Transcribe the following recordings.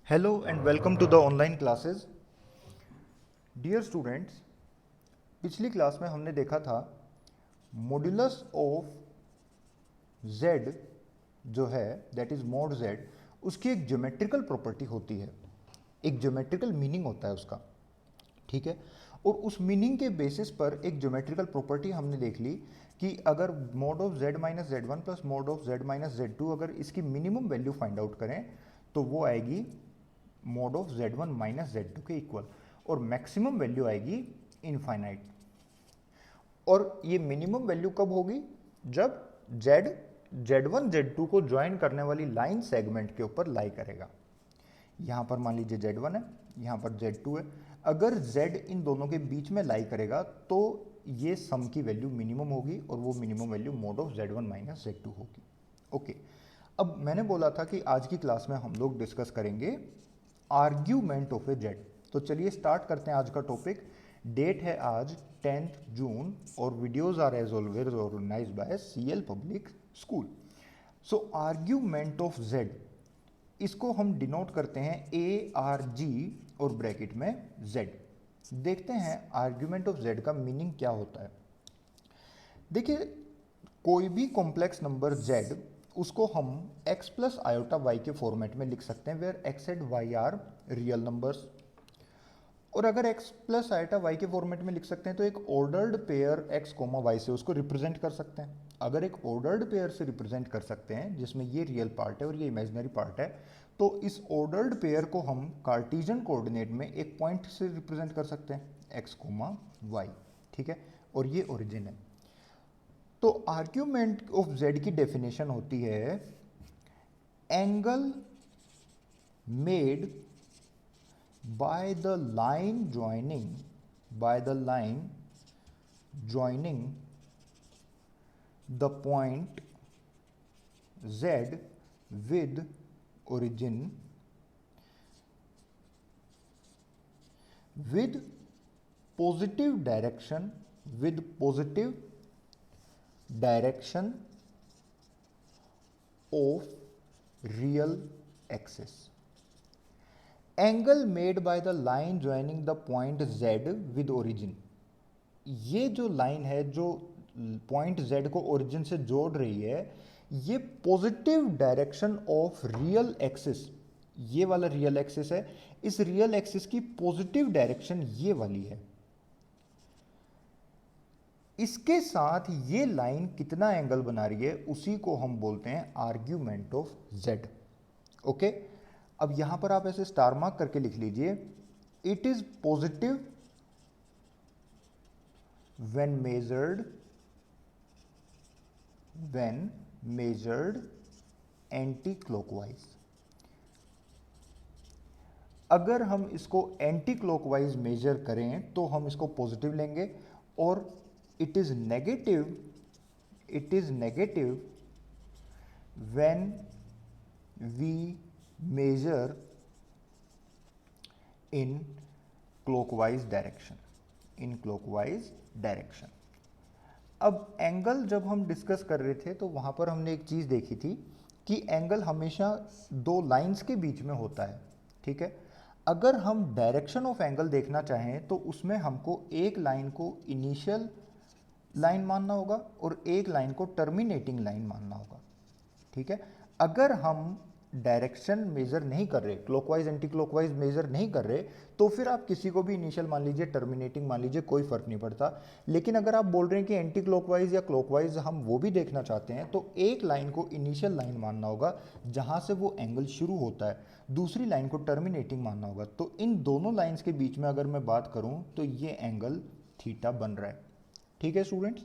Hello and welcome to the online classes. Dear students, पिछली class में हमने देखा था मॉड्यूलस ऑफ z जो है दैट इज मॉड z, उसकी एक ज्योमेट्रिकल प्रॉपर्टी होती है, एक ज्योमेट्रिकल मीनिंग होता है उसका, ठीक है। और उस मीनिंग के बेसिस पर एक ज्योमेट्रिकल प्रॉपर्टी हमने देख ली कि अगर mod of z minus Z one plus mod of z minus Z two, अगर इसकी मिनिमम वैल्यू फाइंड आउट करें तो वो आएगी mod of z1 minus z2 के इक्वल, और मैक्सिमम वैल्यू आएगी इनफाइनाइट। और ये मिनिमम वैल्यू कब होगी? जब z1 z2 को ज्वाइन करने वाली लाइन सेगमेंट के ऊपर लाई करेगा। यहां पर मान लीजिए z1 है, यहां पर z2 है। अगर z इन दोनों के बीच में लाई करेगा तो ये सम की वैल्यू मिनिमम होगी, और वो minimum value mod of z1 minus z2 होगी। ओके, अब मैंने बोला था कि आज की क्लास में हम लोग डिस्कस करेंगे आर्ग्यूमेंट ऑफ ए जेड। तो चलिए स्टार्ट करते हैं आज का टॉपिक। डेट है आज 10th जून और videos are as always organised by CL public school. So argument of Z, इसको हम डिनोट करते हैं ए आर जी और ब्रैकेट में जेड। देखते हैं आर्ग्यूमेंट ऑफ जेड का मीनिंग क्या होता है। देखिए, कोई भी कॉम्प्लेक्स नंबर जेड, उसको हम x प्लस आयोटा वाई के फॉर्मेट में लिख सकते हैं, where x and y are real numbers. और अगर x प्लस आयोटा वाई के फॉर्मेट में लिख सकते हैं तो एक ordered pair x comma y से उसको रिप्रेजेंट कर सकते हैं। अगर एक ऑर्डर्ड पेयर से रिप्रेजेंट कर सकते हैं जिसमें ये रियल पार्ट है और ये इमेजिनरी पार्ट है, तो इस ऑर्डर्ड पेयर को हम कार्टेशियन कोऑर्डिनेट में एक पॉइंट से रिप्रेजेंट कर सकते हैं x कोमा y, ठीक है। और ये ओरिजिन है। तो आर्ग्यूमेंट ऑफ z की डेफिनेशन होती है angle made by the line joining the point z with origin with positive direction of real axis। Angle made by the line joining the point z with origin, ये जो line है जो point z को origin से जोड़ रही है, ये positive direction of real axis, ये वाला रियल एक्सिस है, इस रियल एक्सिस की पॉजिटिव डायरेक्शन ये वाली है। इसके साथ ये लाइन कितना एंगल बना रही है उसी को हम बोलते हैं आर्ग्यूमेंट ऑफ z। ओके, अब यहां पर आप ऐसे स्टार मार्क करके लिख लीजिए, it is positive when measured anti clockwise. अगर हम इसको एंटी क्लॉकवाइज मेजर करें तो हम इसको पॉजिटिव लेंगे, और it is negative when we measure in clockwise direction. अब एंगल जब हम डिस्कस कर रहे थे तो वहां पर हमने एक चीज देखी थी कि एंगल हमेशा दो लाइंस के बीच में होता है, ठीक है। अगर हम डायरेक्शन ऑफ एंगल देखना चाहें तो उसमें हमको एक लाइन को इनिशियल लाइन मानना होगा और एक लाइन को टर्मिनेटिंग लाइन मानना होगा, ठीक है। अगर हम डायरेक्शन मेजर नहीं कर रहे, क्लॉकवाइज एंटी क्लॉकवाइज मेजर नहीं कर रहे, तो फिर आप किसी को भी इनिशियल मान लीजिए, टर्मिनेटिंग मान लीजिए, कोई फर्क नहीं पड़ता। लेकिन अगर आप बोल रहे हैं कि एंटी क्लॉकवाइज या क्लॉकवाइज हम वो भी देखना चाहते हैं, तो एक लाइन को इनिशियल लाइन मानना होगा जहां से वो एंगल शुरू होता है, दूसरी लाइन को टर्मिनेटिंग मानना होगा। तो इन दोनों लाइन्स के बीच में अगर मैं बात करूं तो ये एंगल थीटा बन रहा है, ठीक है स्टूडेंट्स।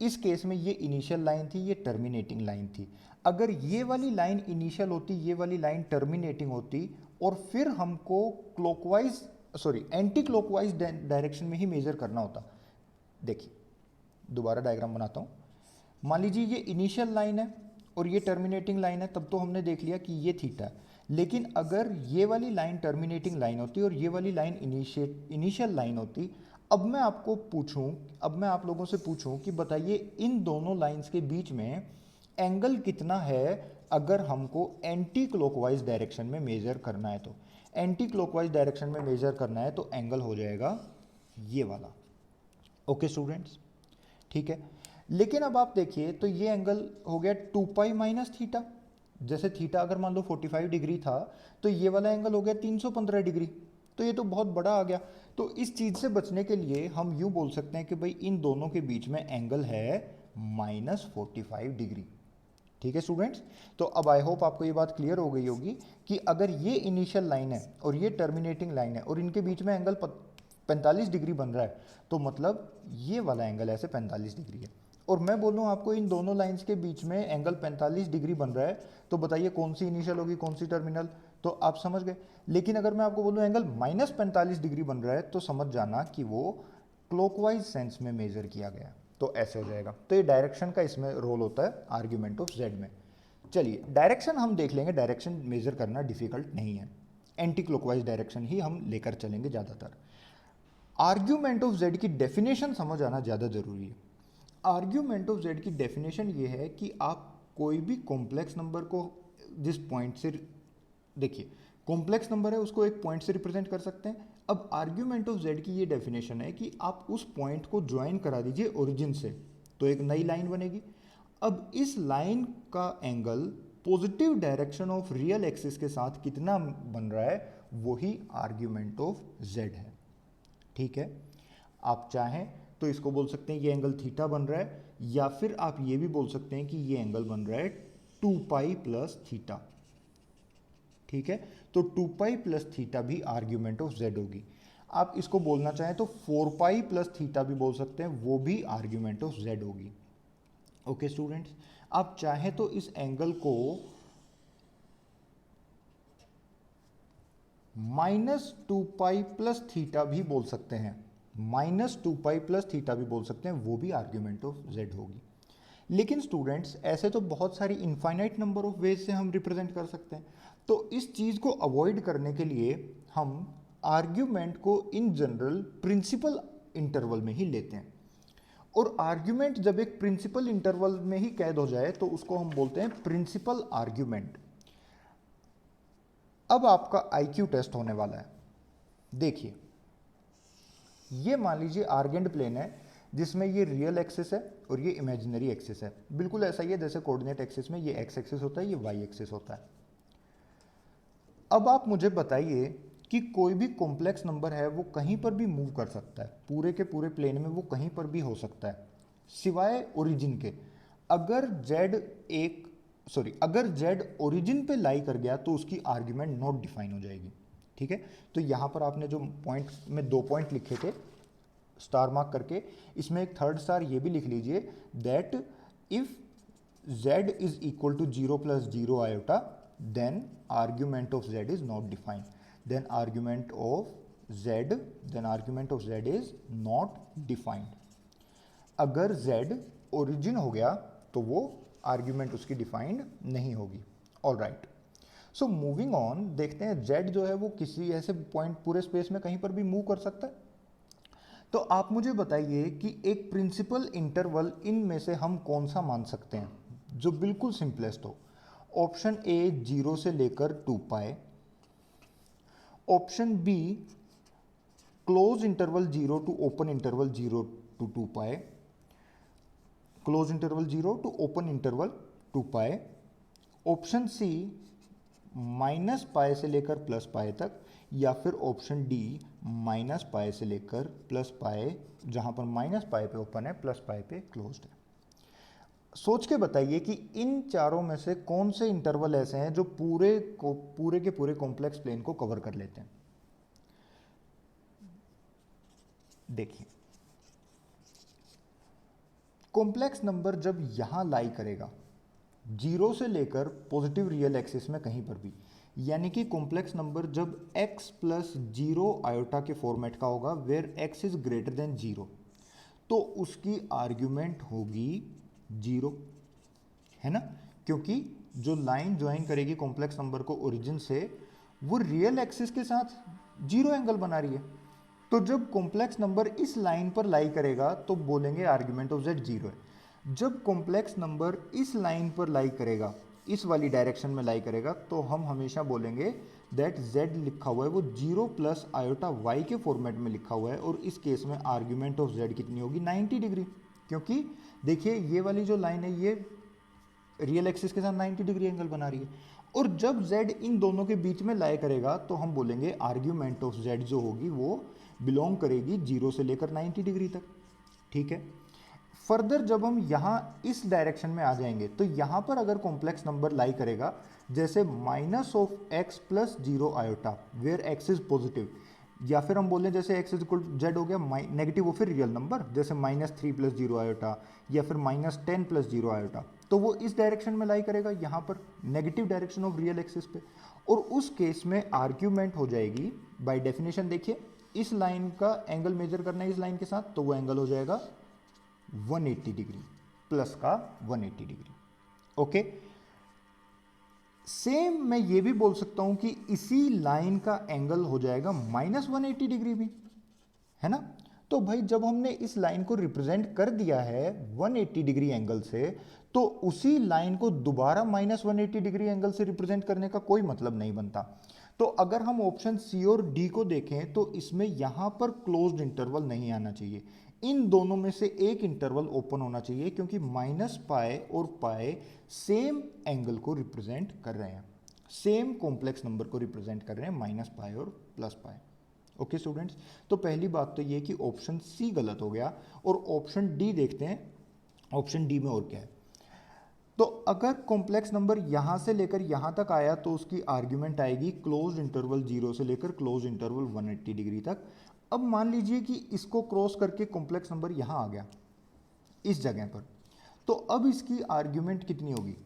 इस केस में ये इनिशियल लाइन थी, ये टर्मिनेटिंग लाइन थी। अगर ये वाली लाइन इनिशियल होती, ये वाली लाइन टर्मिनेटिंग होती, और फिर हमको एंटी क्लॉकवाइज डायरेक्शन में ही मेजर करना होता। देखिए, दोबारा डायग्राम बनाता हूँ। मान लीजिए ये इनिशियल लाइन है और ये टर्मिनेटिंग लाइन है, तब तो हमने देख लिया कि ये थीटा है। लेकिन अगर ये वाली लाइन टर्मिनेटिंग लाइन होती और ये वाली लाइन इनिशियल लाइन होती, अब मैं आप लोगों से पूछूं कि बताइए इन दोनों लाइंस के बीच में एंगल कितना है अगर हमको एंटी क्लॉकवाइज डायरेक्शन में मेजर करना है तो एंटी क्लॉकवाइज डायरेक्शन में मेजर करना है तो एंगल हो जाएगा ये वाला। ओके स्टूडेंट्स, ठीक है। लेकिन अब आप देखिए तो ये एंगल हो गया 2 पाई माइनस थीटा। जैसे थीटा अगर मान लो 45 डिग्री था तो ये वाला एंगल हो गया 315 डिग्री। तो ये तो बहुत बड़ा आ गया। तो इस चीज़ से बचने के लिए हम यूँ बोल सकते हैं कि भाई इन दोनों के बीच में एंगल है -45 डिग्री। ठीक है स्टूडेंट्स, तो अब आई होप आपको ये बात क्लियर हो गई होगी कि अगर ये इनिशियल लाइन है और ये टर्मिनेटिंग लाइन है और इनके बीच में एंगल 45 डिग्री बन रहा है तो मतलब ये वाला एंगल ऐसे 45 डिग्री है। और मैं बोलूँ आपको इन दोनों लाइंस के बीच में एंगल 45 डिग्री बन रहा है तो बताइए कौन सी इनिशियल होगी कौन सी टर्मिनल, तो आप समझ गए। लेकिन अगर मैं आपको बोलूँ एंगल -45 डिग्री बन रहा है तो समझ जाना कि वो क्लॉकवाइज सेंस में मेजर किया गया, तो ऐसे हो जाएगा। तो ये डायरेक्शन का इसमें रोल होता है आर्ग्यूमेंट ऑफ जेड में। चलिए डायरेक्शन हम देख लेंगे, डायरेक्शन मेजर करना डिफिकल्ट नहीं है, एंटी क्लॉकवाइज डायरेक्शन ही हम लेकर चलेंगे ज़्यादातर। आर्ग्यूमेंट ऑफ जेड की डेफिनेशन समझ आना ज़्यादा ज़रूरी है। आर्ग्यूमेंट ऑफ जेड की डेफिनेशन ये है कि आप कोई भी कॉम्प्लेक्स नंबर को जिस पॉइंट से, देखिए कॉम्प्लेक्स नंबर है उसको एक पॉइंट से रिप्रेजेंट कर सकते हैं। अब आर्ग्यूमेंट ऑफ जेड की ये डेफिनेशन है कि आप उस पॉइंट को ज्वाइन करा दीजिए ओरिजिन से तो एक नई लाइन बनेगी। अब इस लाइन का angle positive direction of real axis के साथ कितना बन रहा है वही आर्ग्यूमेंट ऑफ जेड है। ठीक है, आप चाहें तो इसको बोल सकते हैं ये एंगल थीटा बन रहा है, या फिर आप ये भी बोल सकते हैं कि ये एंगल बन रहा है 2 पाई प्लस थीटा। ठीक है, तो 2 पाई प्लस थीटा भी आर्ग्यूमेंट ऑफ जेड होगी। आप इसको बोलना चाहें तो 4 पाई प्लस थीटा भी बोल सकते हैं, वो भी आर्ग्यूमेंट ऑफ जेड होगी। ओके स्टूडेंट्स, आप चाहें तो इस एंगल को -2 पाई प्लस थीटा भी बोल सकते हैं, -2 पाई प्लस थीटा भी बोल सकते हैं, वो भी आर्ग्यूमेंट ऑफ जेड होगी। लेकिन स्टूडेंट्स ऐसे तो बहुत सारी इनफाइनाइट नंबर ऑफ वेज से हम रिप्रेजेंट कर सकते हैं, तो इस चीज़ को अवॉइड करने के लिए हम आर्ग्यूमेंट को इन जनरल प्रिंसिपल इंटरवल में ही लेते हैं। और आर्ग्यूमेंट जब एक प्रिंसिपल इंटरवल में ही कैद हो जाए तो उसको हम बोलते हैं प्रिंसिपल आर्ग्यूमेंट। अब आपका आईक्यू टेस्ट होने वाला है। देखिए ये मान लीजिए आर्गेंड प्लेन है जिसमें ये रियल एक्सिस है और ये इमेजिनरी एक्सिस है, बिल्कुल ऐसा ही है जैसे कोऑर्डिनेट एक्सिस में ये एक्स एक्सिस होता है ये वाई एक्सिस होता है। अब आप मुझे बताइए कि कोई भी कॉम्प्लेक्स नंबर है वो कहीं पर भी मूव कर सकता है, पूरे के पूरे प्लेन में वो कहीं पर भी हो सकता है सिवाय ओरिजिन के। अगर जेड ओरिजिन पे लाई कर गया तो उसकी आर्ग्यूमेंट नॉट डिफाइन हो जाएगी। ठीक है, तो यहाँ पर आपने जो पॉइंट में 2 पॉइंट लिखे थे स्टार मार्क करके, इसमें एक थर्ड स्टार ये भी लिख लीजिए that if z is equal to 0 plus 0 iota then argument of z is not defined, then argument of z is not defined. अगर z ओरिजिन हो गया तो वो आर्ग्यूमेंट उसकी डिफाइंड नहीं होगी। All right, so moving on, देखते हैं z जो है वो किसी ऐसे पॉइंट पूरे स्पेस में कहीं पर भी मूव कर सकता है। तो आप मुझे बताइए कि एक प्रिंसिपल इंटरवल इनमें से हम कौन सा मान सकते हैं जो बिल्कुल सिंपलेस्ट हो। ऑप्शन ए 0 से लेकर 2 pi, option B close interval 0 to open interval 0 to 2 pi, close interval 0 to open interval 2 pi, option C minus पाए से लेकर प्लस पाए तक, या फिर ऑप्शन डी माइनस पाए से लेकर प्लस पाए, जहां पर माइनस पाए पे ओपन है प्लस पाए पे क्लोज्ड है। सोच के बताइए कि इन चारों में से कौन से इंटरवल ऐसे हैं जो पूरे के पूरे कॉम्प्लेक्स प्लेन को कवर कर लेते हैं। देखिए कॉम्प्लेक्स नंबर जब यहां लाई करेगा 0 से लेकर पॉजिटिव रियल एक्सिस में कहीं पर भी, यानी कि कॉम्प्लेक्स नंबर जब x प्लस 0 आयोटा के फॉर्मेट का होगा where x is greater than 0, तो उसकी आर्ग्यूमेंट होगी 0, है ना, क्योंकि जो लाइन ज्वाइन करेगी कॉम्प्लेक्स नंबर को ओरिजिन से वो रियल एक्सिस के साथ 0 एंगल बना रही है। तो जब कॉम्प्लेक्स नंबर इस लाइन पर लाई करेगा तो बोलेंगे आर्ग्यूमेंट ऑफ z 0 है। जब कॉम्प्लेक्स नंबर इस लाइन पर लाई करेगा इस वाली डायरेक्शन में लाई करेगा तो हम हमेशा बोलेंगे दैट z लिखा हुआ है वो 0 प्लस आयोटा y के फॉर्मेट में लिखा हुआ है, और इस केस में आर्ग्यूमेंट ऑफ z कितनी होगी 90 डिग्री, क्योंकि देखिए ये वाली जो लाइन है ये रियल एक्सिस के साथ 90 डिग्री एंगल बना रही है, और जब z इन दोनों के बीच में लाई करेगा तो हम बोलेंगे आर्ग्यूमेंट ऑफ z जो होगी वो बिलोंग करेगी 0 से लेकर 90 डिग्री तक। ठीक है, फर्दर जब हम यहाँ इस डायरेक्शन में आ जाएंगे तो यहाँ पर अगर कॉम्प्लेक्स नंबर लाई करेगा जैसे minus of X plus 0 iota where X is positive, या फिर हम बोलें जैसे एक्स इज इक्वल जेड हो गया नेगेटिव हो फिर रियल नंबर जैसे -3 प्लस 0 आयोटा या फिर -10 प्लस 0 आयोटा, तो वो इस डायरेक्शन में लाई करेगा यहाँ पर negative direction of real axis पे, और उस केस में आर्ग्यूमेंट हो जाएगी बाय डेफिनेशन। देखिए इस लाइन का एंगल मेजर करना है इस लाइन के साथ, तो वो एंगल हो जाएगा 180 डिग्री प्लस का 180 डिग्री। ओके, सेम मैं ये भी बोल सकता हूं कि इसी लाइन का एंगल हो जाएगा -180 डिग्री भी, है ना। तो भाई जब हमने इस लाइन को रिप्रेजेंट कर दिया है 180 डिग्री एंगल से, तो उसी लाइन को दोबारा -180 डिग्री एंगल से रिप्रेजेंट करने का कोई मतलब नहीं बनता। तो अगर हम ऑप्शन सी और डी को देखें तो इसमें यहां पर क्लोज्ड इंटरवल नहीं आना चाहिए, इन दोनों में से एक इंटरवल ओपन होना चाहिए, क्योंकि -पाई और पाई सेम एंगल को रिप्रेजेंट कर रहे हैं, सेम कॉम्प्लेक्स नंबर को रिप्रेजेंट कर रहे हैं -पाई और +पाई। ओके स्टूडेंट्स, तो पहली बात तो ये कि ऑप्शन सी गलत हो गया, और ऑप्शन डी देखते हैं ऑप्शन डी में और क्या है। तो अगर कॉम्प्लेक्स नंबर यहां से लेकर यहां तक आया तो उसकी आर्ग्यूमेंट आएगी क्लोज्ड इंटरवल 0 से लेकर क्लोज्ड इंटरवल 180 डिग्री तक। अब मान लीजिए कि इसको क्रॉस करके कॉम्प्लेक्स नंबर यहां आ गया इस जगह पर, तो अब इसकी आर्ग्यूमेंट कितनी होगी,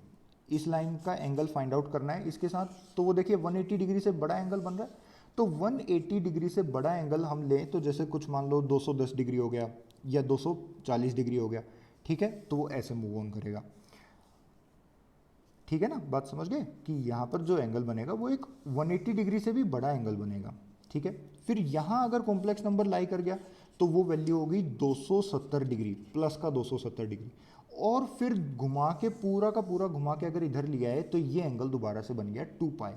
इस लाइन का एंगल फाइंड आउट करना है इसके साथ, तो वो देखिए 180 डिग्री से बड़ा एंगल बन रहा है, तो 180 डिग्री से बड़ा एंगल हम लें तो जैसे कुछ मान लो 210 डिग्री हो गया या 240 डिग्री हो गया, ठीक है, तो वो ऐसे मूव ऑन करेगा। ठीक है ना, बात समझ गए कि यहाँ पर जो एंगल बनेगा वो एक 180 डिग्री से भी बड़ा एंगल बनेगा। ठीक है, फिर यहाँ अगर कॉम्प्लेक्स नंबर लाई कर गया तो वो वैल्यू होगी 270 डिग्री प्लस का 270 डिग्री, और फिर घुमा के पूरा का पूरा घुमा के अगर इधर लिया है तो ये एंगल दोबारा से बन गया 2 पाई।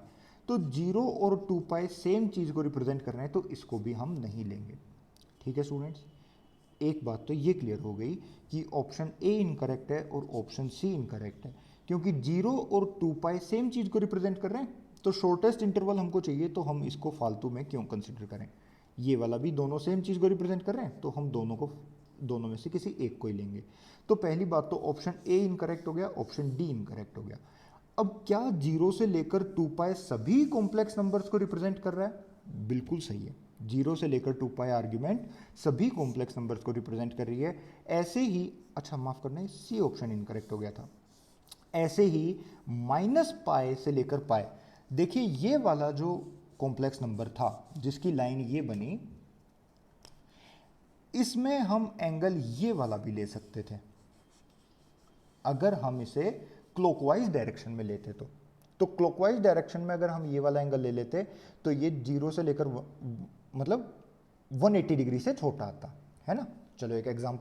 तो 0 और 2 पाई सेम चीज़ को रिप्रेजेंट कर रहे हैं, तो इसको भी हम नहीं लेंगे। ठीक है स्टूडेंट्स, एक बात तो ये क्लियर हो गई कि ऑप्शन ए इनकरेक्ट है और ऑप्शन सी इनकरेक्ट है, क्योंकि 0 और 2 पाई सेम चीज़ को रिप्रेजेंट कर रहे हैं, तो शॉर्टेस्ट इंटरवल हमको चाहिए, तो हम इसको फालतू में क्यों कंसिडर करें। ये वाला भी दोनों सेम चीज़ को रिप्रेजेंट कर रहे हैं, तो हम दोनों में से किसी एक को ही लेंगे। तो पहली बात तो ऑप्शन ए इनकरेक्ट हो गया, ऑप्शन डी इनकरेक्ट हो गया। अब क्या 0 से लेकर 2 पाई सभी कॉम्प्लेक्स नंबर्स को रिप्रेजेंट कर रहा है? बिल्कुल सही है, 0 से लेकर 2 पाई आर्ग्यूमेंट सभी कॉम्प्लेक्स नंबर्स को रिप्रेजेंट कर रही है। ऐसे ही, अच्छा माफ करना, सी ऑप्शन इनकरेक्ट हो गया था। ऐसे ही -पाई से लेकर पाई, देखिए ये वाला जो कॉम्प्लेक्स नंबर था जिसकी लाइन ये बनी, इसमें हम एंगल ये वाला भी ले सकते थे अगर हम इसे क्लॉकवाइज डायरेक्शन में लेते तो क्लॉकवाइज डायरेक्शन में अगर हम ये वाला एंगल ले लेते तो ये 0 से लेकर मतलब 180 डिग्री से छोटा आता, है ना। चलो एक एग्जांपल